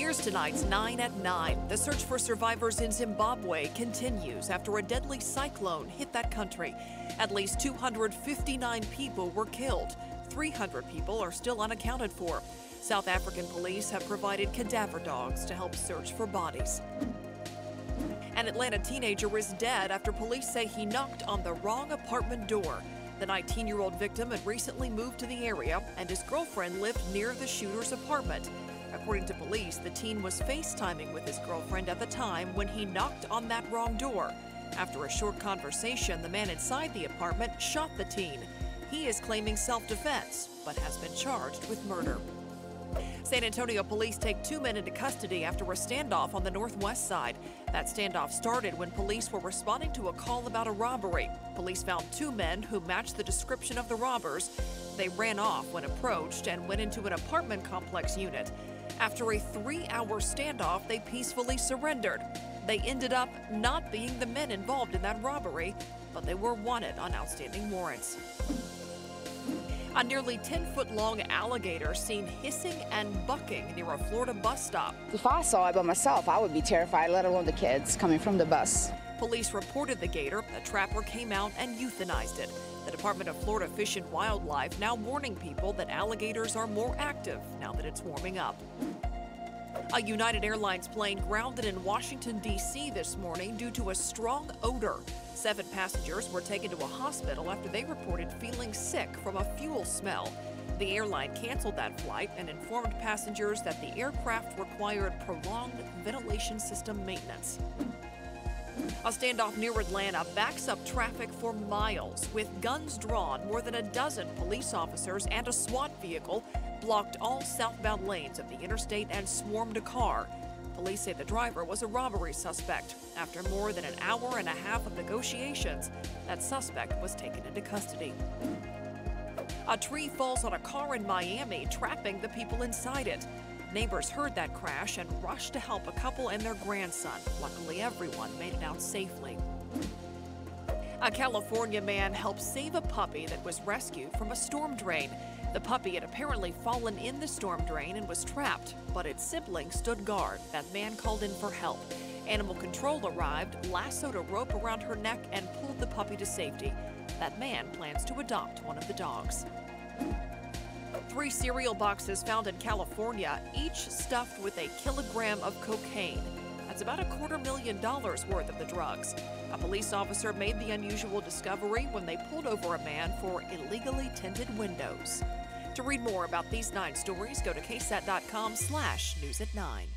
Here's tonight's 9 at 9. The search for survivors in Zimbabwe continues after a deadly cyclone hit that country. At least 259 people were killed. 300 people are still unaccounted for. South African police have provided cadaver dogs to help search for bodies. An Atlanta teenager is dead after police say he knocked on the wrong apartment door. The 19-year-old victim had recently moved to the area, and his girlfriend lived near the shooter's apartment. According to police, the teen was FaceTiming with his girlfriend at the time when he knocked on that wrong door. After a short conversation, the man inside the apartment shot the teen. He is claiming self-defense, but has been charged with murder. San Antonio police take 2 men into custody after a standoff on the northwest side. That standoff started when police were responding to a call about a robbery. Police found 2 men who matched the description of the robbers. They ran off when approached and went into an apartment complex unit. After a 3-hour standoff, they peacefully surrendered. They ended up not being the men involved in that robbery, but they were wanted on outstanding warrants. A nearly 10-foot-long alligator seen hissing and bucking near a Florida bus stop. If I saw it by myself, I would be terrified, let alone the kids coming from the bus. Police reported the gator. A trapper came out and euthanized it. The Department of Florida Fish and Wildlife now warning people that alligators are more active now that it's warming up. A United Airlines plane grounded in Washington, D.C. this morning due to a strong odor. 7 passengers were taken to a hospital after they reported feeling sick from a fuel smell. The airline canceled that flight and informed passengers that the aircraft required prolonged ventilation system maintenance. A standoff near Atlanta backs up traffic for miles. With guns drawn, more than a dozen police officers and a SWAT vehicle blocked all southbound lanes of the interstate and swarmed a car. Police say the driver was a robbery suspect. After more than an hour and a half of negotiations, that suspect was taken into custody. A tree falls on a car in Miami, trapping the people inside it. Neighbors heard that crash and rushed to help a couple and their grandson. Luckily, everyone made it out safely. A California man helped save a puppy that was rescued from a storm drain. The puppy had apparently fallen in the storm drain and was trapped, but its sibling stood guard. That man called in for help. Animal control arrived, lassoed a rope around her neck, and pulled the puppy to safety. That man plans to adopt one of the dogs. 3 cereal boxes found in California, each stuffed with a kilogram of cocaine. That's about $250,000 worth of the drugs. A police officer made the unusual discovery when they pulled over a man for illegally tinted windows. To read more about these 9 stories, go to ksat.com/news at 9.